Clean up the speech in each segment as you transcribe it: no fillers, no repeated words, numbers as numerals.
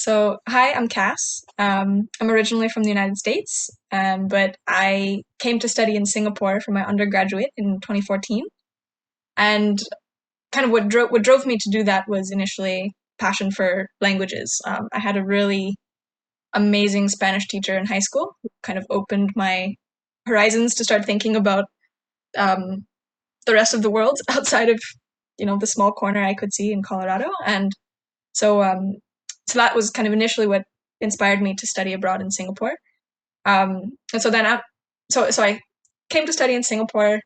Hi, I'm Cass. I'm originally from the United States, but I came to study in Singapore for my undergraduate in 2014. And kind of what drove me to do that was initially passion for languages. I had a really amazing Spanish teacher in high school who kind of opened my horizons to start thinking about um, the rest of the world outside of, the small corner I could see in Colorado. And so, um, so that was kind of initially what inspired me to study abroad in Singapore. And so then, so I came to study in Singapore.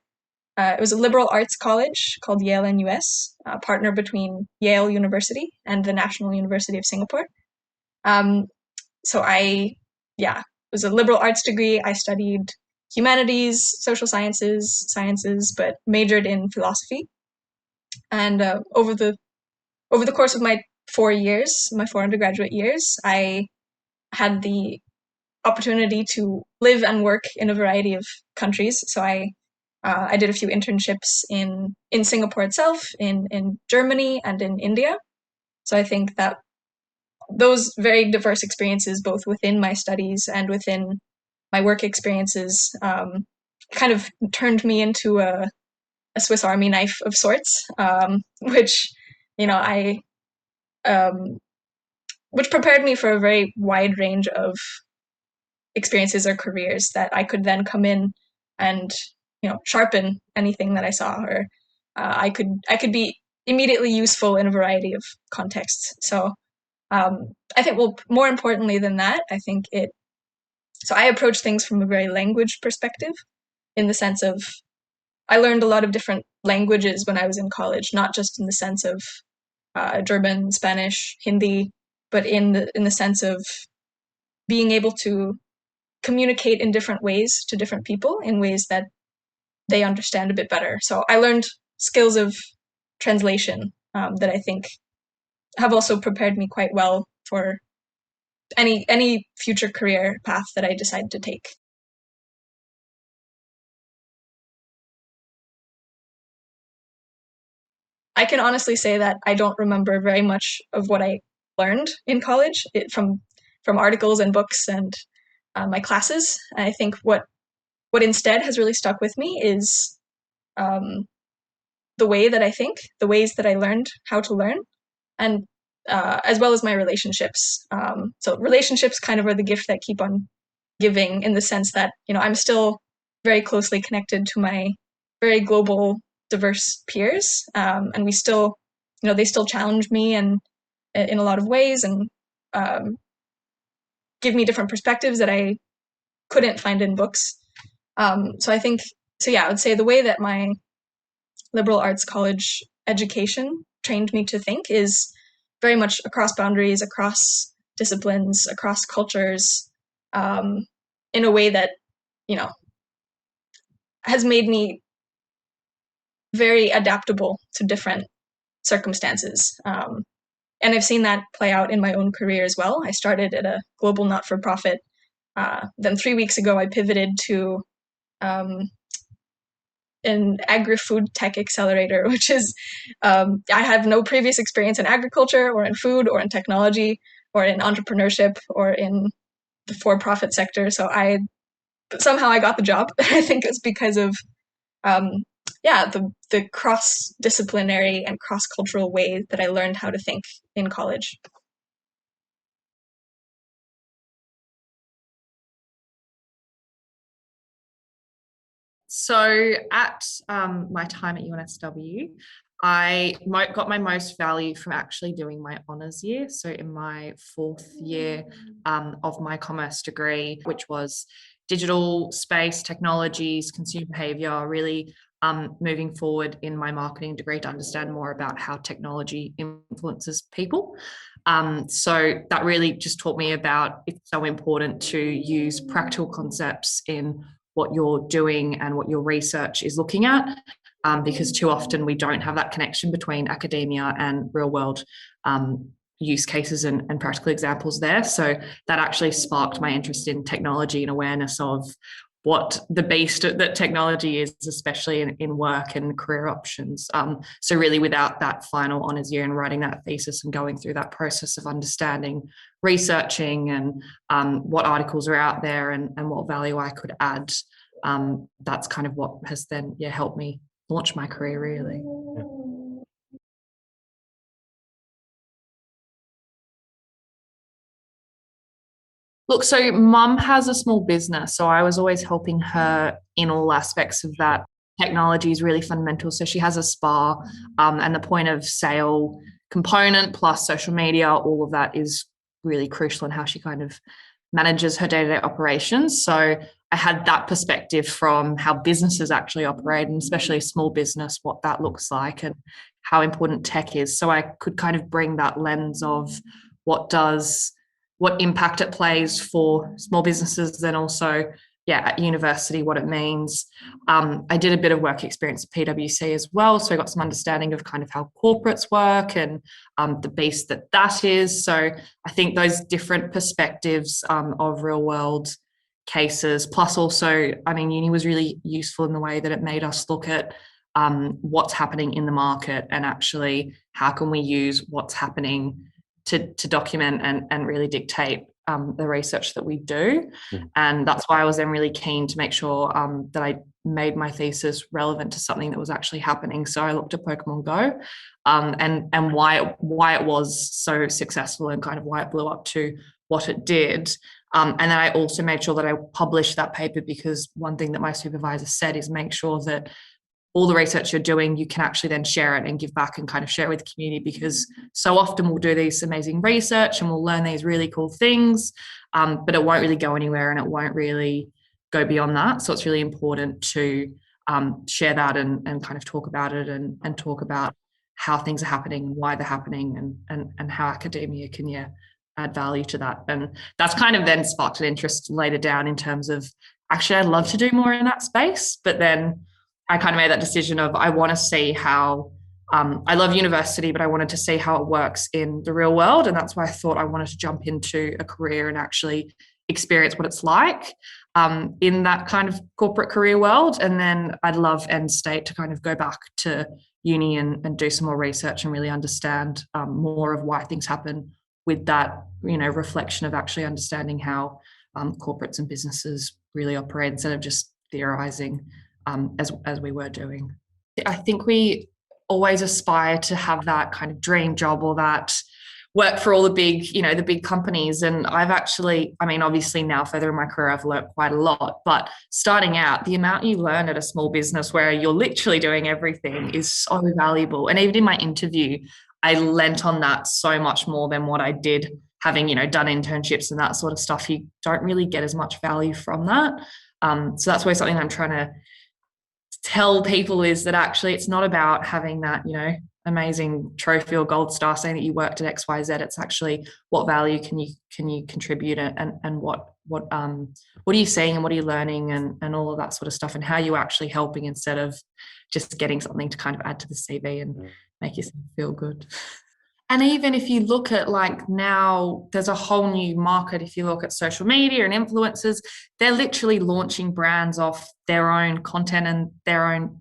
It was a liberal arts college called Yale NUS, a partner between Yale University and the National University of Singapore. Um, yeah, it was a liberal arts degree. I studied humanities, social sciences, but majored in philosophy. And over the course of my 4 undergraduate years, I had the opportunity to live and work in a variety of countries. So I did a few internships in Singapore itself, in Germany, and in India. So I think that those very diverse experiences, both within my studies and within my work experiences, kind of turned me into a Swiss Army knife of sorts, which you know I um, which prepared me for a very wide range of experiences or careers that I could then come in and sharpen anything that I saw, or I could be immediately useful in a variety of contexts. I think, well, more importantly than that, I think it. So I approach things from a very language perspective, in the sense of I learned a lot of different languages when I was in college, not just in the sense of German, Spanish, Hindi, but in the sense of being able to communicate in different ways to different people in ways that they understand a bit better. So I learned skills of translation that I think have also prepared me quite well for any future career path that I decide to take. I can honestly say that I don't remember very much of what I learned in college from articles and books and my classes. And I think what instead has really stuck with me is um, the way that I think, the ways that I learned how to learn, and as well as my relationships. So relationships kind of are the gift that keep on giving, in the sense that I'm still very closely connected to my very global, diverse peers, and we still, they still challenge me and in a lot of ways, and um, give me different perspectives that I couldn't find in books. So I think, so yeah, I would say the way that my liberal arts college education trained me to think is very much across boundaries, across disciplines, across cultures, um, in a way that you know has made me very adaptable to different circumstances. And I've seen that play out in my own career as well. I started at a global not-for-profit. Then 3 weeks ago, I pivoted to um, an agri-food tech accelerator, which is I have no previous experience in agriculture or in food or in technology or in entrepreneurship or in the for-profit sector. So I somehow I got the job. I think it's because of um, yeah, the cross disciplinary and cross cultural way that I learned how to think in college. So at my time at UNSW, got my most value from actually doing my honours year. So in my fourth year of my commerce degree, which was digital space, technologies, consumer behaviour, really moving forward in my marketing degree to understand more about how technology influences people. So that really just taught me about it's so important to use practical concepts in what you're doing and what your research is looking at, because too often we don't have that connection between academia and real world use cases and practical examples there. So that actually sparked my interest in technology and awareness of what the beast that technology is, especially in work and career options. So really without that final honours year and writing that thesis and going through that process of understanding, researching and what articles are out there and what value I could add, that's kind of what has then helped me launch my career really. Look, so mum has a small business, so I was always helping her in all aspects of that. Technology is really fundamental. So she has a spa, and the point of sale component plus social media, all of that is really crucial in how she kind of manages her day-to-day operations. So I had that perspective from how businesses actually operate, and especially a small business, what that looks like and how important tech is. So I could kind of bring that lens of what impact it plays for small businesses, then also, at university, what it means. I did a bit of work experience at PwC as well, so I got some understanding of kind of how corporates work and the beast that is. So I think those different perspectives of real world cases, plus also, I mean, uni was really useful in the way that it made us look at what's happening in the market and actually how can we use what's happening to document and really dictate the research that we do. And that's why I was then really keen to make sure that I made my thesis relevant to something that was actually happening. So I looked at Pokemon Go and why it was so successful and kind of why it blew up to what it did. And then I also made sure that I published that paper, because one thing that my supervisor said is make sure that all the research you're doing, you can actually then share it and give back and kind of share it with the community, because so often we'll do these amazing research and we'll learn these really cool things, but it won't really go anywhere and it won't really go beyond that. So it's really important to share that and kind of talk about it and talk about how things are happening and why they're happening and how academia can add value to that. And that's kind of then sparked an interest later down in terms of, actually, I'd love to do more in that space, but then I kind of made that decision of I want to see how, I love university, but I wanted to see how it works in the real world. And that's why I thought I wanted to jump into a career and actually experience what it's like in that kind of corporate career world. And then I'd love end state to kind of go back to uni and do some more research and really understand more of why things happen with that, reflection of actually understanding how corporates and businesses really operate instead of just theorizing as we were doing. I think we always aspire to have that kind of dream job or that work for all the big companies. And I've actually, obviously now further in my career, I've learned quite a lot, but starting out, the amount you learn at a small business where you're literally doing everything is so valuable. And even in my interview, I lent on that so much more than what I did having, done internships and that sort of stuff. You don't really get as much value from that. So that's where something I'm trying to tell people is that actually it's not about having that, amazing trophy or gold star saying that you worked at XYZ. It's actually what value can you contribute and what are you seeing and what are you learning and all of that sort of stuff, and how you actually helping instead of just getting something to kind of add to the CV and make yourself feel good. And even if you look at like now, there's a whole new market. If you look at social media and influencers, they're literally launching brands off their own content and their own,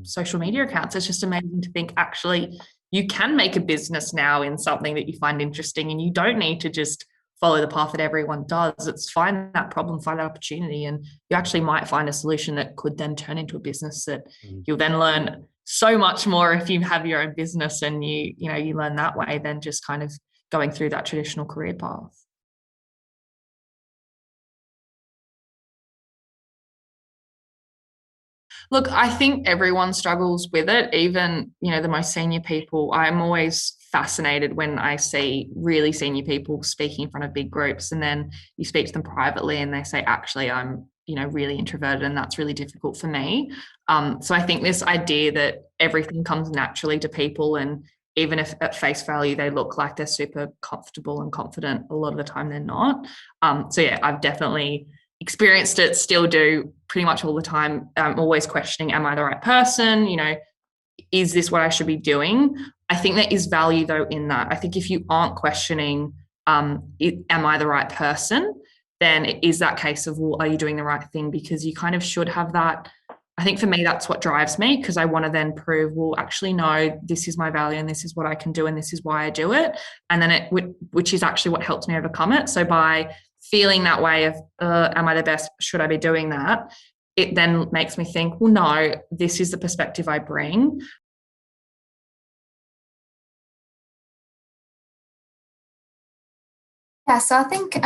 social media accounts. It's just amazing to think actually you can make a business now in something that you find interesting, and you don't need to just follow the path that everyone does. It's find that problem, find that opportunity, and you actually might find a solution that could then turn into a business that you'll then learn so much more if you have your own business and you learn that way than just kind of going through that traditional career path. Look, I think everyone struggles with it, even, the most senior people. I'm always fascinated when I see really senior people speaking in front of big groups, and then you speak to them privately and they say, actually, I'm, really introverted and that's really difficult for me. So I think this idea that everything comes naturally to people, and even if at face value they look like they're super comfortable and confident, a lot of the time they're not. I've definitely experienced it, still do pretty much all the time. I'm always questioning, am I the right person? Is this what I should be doing? I think there is value though in that. I think if you aren't questioning, am I the right person? then it is that case of, well, are you doing the right thing? Because you kind of should have that. I think for me, that's what drives me, because I want to then prove, well, actually, no, this is my value and this is what I can do and this is why I do it. And then which is actually what helps me overcome it. So by feeling that way of, am I the best? Should I be doing that? It then makes me think, well, no, this is the perspective I bring. Yeah, so I think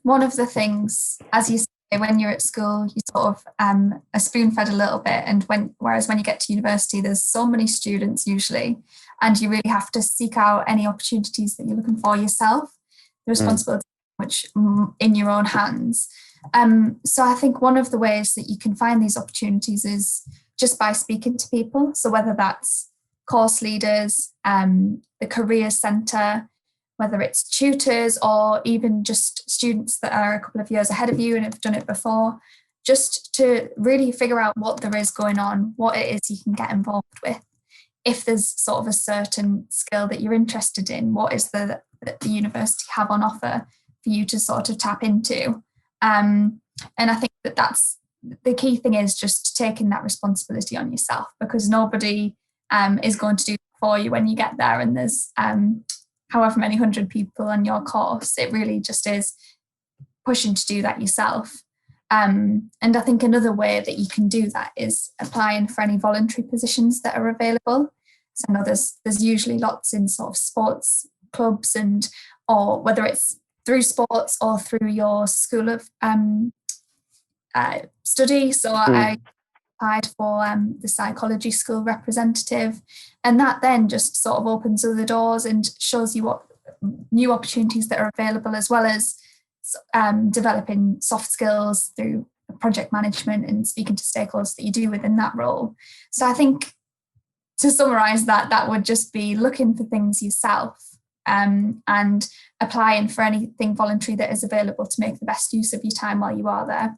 one of the things, as you say, when you're at school, you sort of are spoon fed a little bit, and whereas when you get to university, there's so many students usually, and you really have to seek out any opportunities that you're looking for yourself. The responsibility which in your own hands. So I think one of the ways that you can find these opportunities is just by speaking to people. So whether that's course leaders, the career centre, whether it's tutors or even just students that are a couple of years ahead of you and have done it before, just to really figure out what there is going on, what it is you can get involved with. If there's sort of a certain skill that you're interested in, what is that the university have on offer for you to sort of tap into? And I think that's the key thing, is just taking that responsibility on yourself, because nobody is going to do it for you when you get there, and there's however many hundred people on your course. It really just is pushing to do that yourself. And I think another way that you can do that is applying for any voluntary positions that are available. So I know there's usually lots in sort of sports clubs, and or whether it's through sports or through your school of study. So I applied for the psychology school representative, and that then just sort of opens other doors and shows you what new opportunities that are available, as well as developing soft skills through project management and speaking to stakeholders that you do within that role. So I think, to summarize that would just be looking for things yourself, and applying for anything voluntary that is available to make the best use of your time while you are there.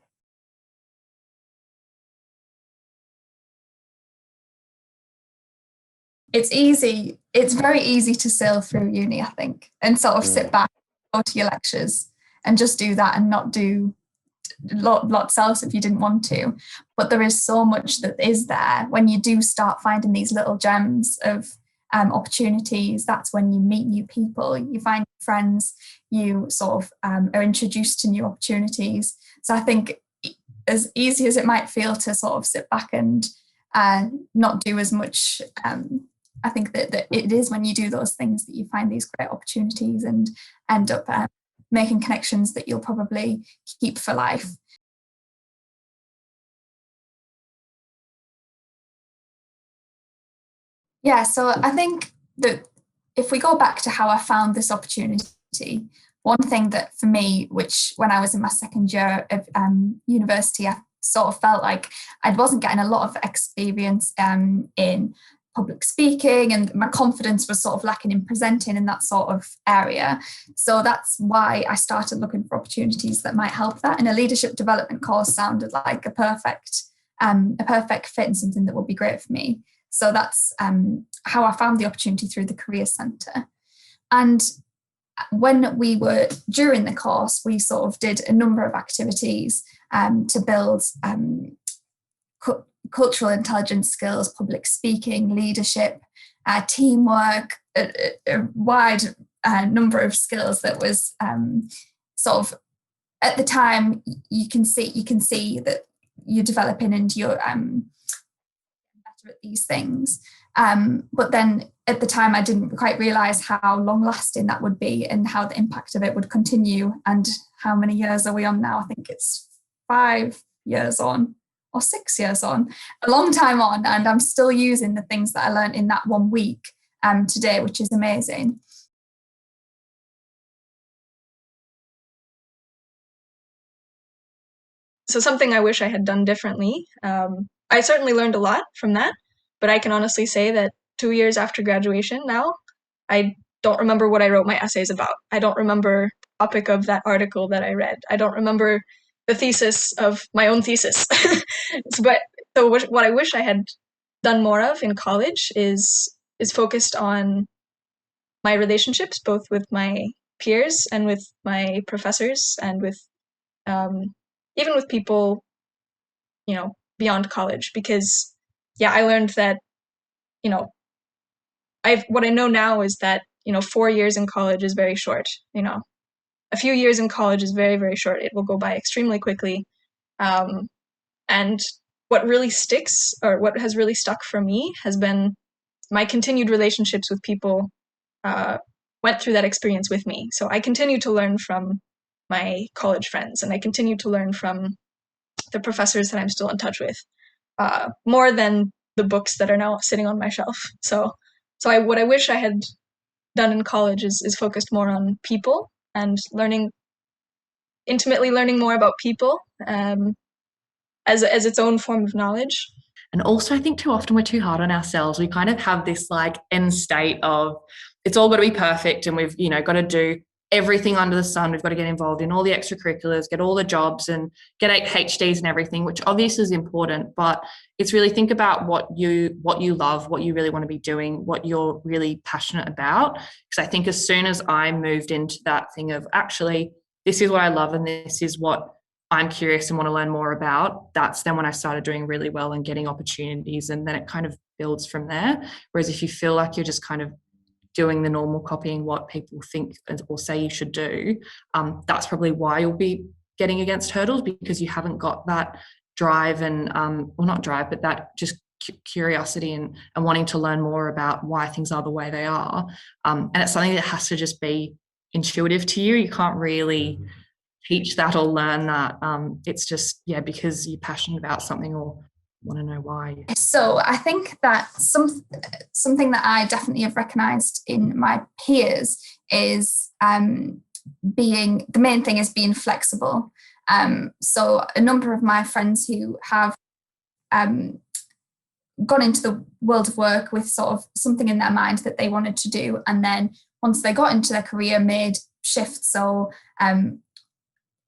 It's very easy to sail through uni, I think, and sort of sit back, go to your lectures and just do that and not do lots else if you didn't want to. But there is so much that is there when you do start finding these little gems of opportunities. That's when you meet new people, you find friends, you sort of are introduced to new opportunities. So I think, as easy as it might feel to sort of sit back and not do as much, I think that it is when you do those things that you find these great opportunities and end up making connections that you'll probably keep for life. Yeah, so I think that if we go back to how I found this opportunity, one thing that for me, which when I was in my second year of university, I sort of felt like I wasn't getting a lot of experience in public speaking, and my confidence was sort of lacking in presenting in that sort of area. So that's why I started looking for opportunities that might help that. And a leadership development course sounded like a perfect fit and something that would be great for me. So that's how I found the opportunity, through the Career Centre. And when we were during the course, we sort of did a number of activities to build cultural intelligence skills, public speaking, leadership, teamwork, a wide number of skills that was sort of, at the time, you can see that you're developing and you're better at these things. But then at the time, I didn't quite realise how long lasting that would be and how the impact of it would continue. And how many years are we on now? I think it's 5 years on, or 6 years on, a long time on, and I'm still using the things that I learned in that 1 week today, which is amazing. So something I wish I had done differently. I certainly learned a lot from that, but I can honestly say that 2 years after graduation now, I don't remember what I wrote my essays about. I don't remember the topic of that article that I read. I don't remember the thesis of my own thesis. So what I wish I had done more of in college is focused on my relationships, both with my peers and with my professors and with even with people, beyond college, because I learned that, what I know now is that, 4 years in college is very short. A few years in college is very, very short. It will go by extremely quickly. And what really sticks, or what has really stuck for me, has been my continued relationships with people went through that experience with me. So I continue to learn from my college friends, and I continue to learn from the professors that I'm still in touch with, more than the books that are now sitting on my shelf. So what I wish I had done in college is focused more on people and intimately learning more about people, as its own form of knowledge. And also, I think too often we're too hard on ourselves. We kind of have this like end state of it's all got to be perfect, and we've got to do everything under the sun. We've got to get involved in all the extracurriculars, get all the jobs, and get HDs and everything, which obviously is important. But it's really think about what you love, what you really want to be doing, what you're really passionate about. Because I think as soon as I moved into that thing of actually this is what I love and this is what I'm curious and want to learn more about, that's then when I started doing really well and getting opportunities, and then it kind of builds from there. Whereas if you feel like you're just kind of doing the normal, copying what people think or say you should do, that's probably why you'll be getting against hurdles, because you haven't got that drive and well, not drive, but that just curiosity and wanting to learn more about why things are the way they are. And it's something that has to just be intuitive to you. You can't really teach that or learn that. It's just because you're passionate about something or want to know why. So I think that something that I definitely have recognised in my peers is being flexible. So a number of my friends who have gone into the world of work with sort of something in their mind that they wanted to do, and then once they got into their career made shifts or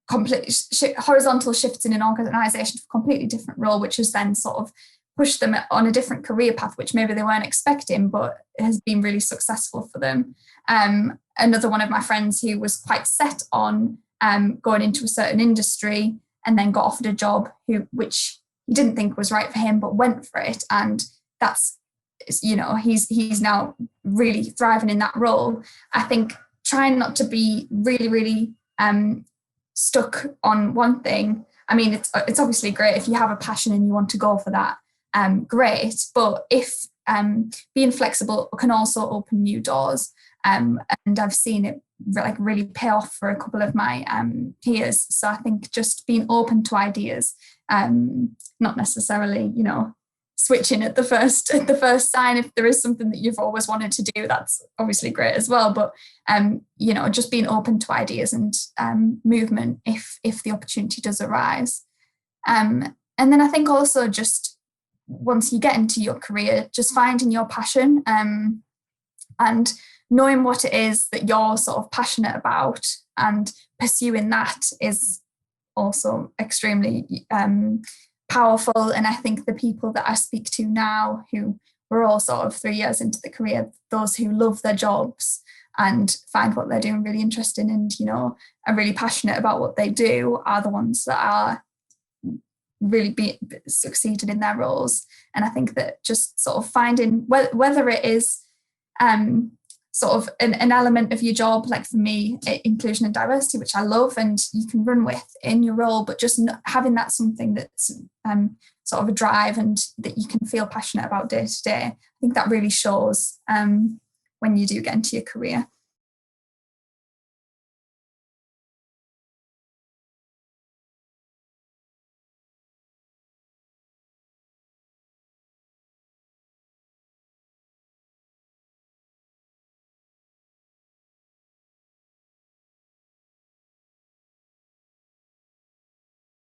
complete horizontal shifts in an organisation for a completely different role, which has then sort of pushed them on a different career path, which maybe they weren't expecting, but has been really successful for them. Another one of my friends who was quite set on going into a certain industry and then got offered a job which he didn't think was right for him, but went for it, and that's he's now really thriving in that role. I think trying not to be really, really stuck on one thing. I mean, it's obviously great if you have a passion and you want to go for that, great. But if being flexible can also open new doors, and I've seen it like really pay off for a couple of my peers. So I think just being open to ideas, not necessarily switching at the first sign. If there is something that you've always wanted to do, that's obviously great as well. But just being open to ideas and movement if the opportunity does arise. And then I think also just once you get into your career, just finding your passion and knowing what it is that you're sort of passionate about and pursuing that is also extremely powerful. And I think the people that I speak to now, who were all sort of 3 years into the career, those who love their jobs and find what they're doing really interesting and are really passionate about what they do, are the ones that are really succeeded in their roles. And I think that just sort of finding whether it is sort of an element of your job, like for me, inclusion and diversity, which I love and you can run with in your role, but just having that something that's sort of a drive and that you can feel passionate about day to day. I think that really shows when you do get into your career.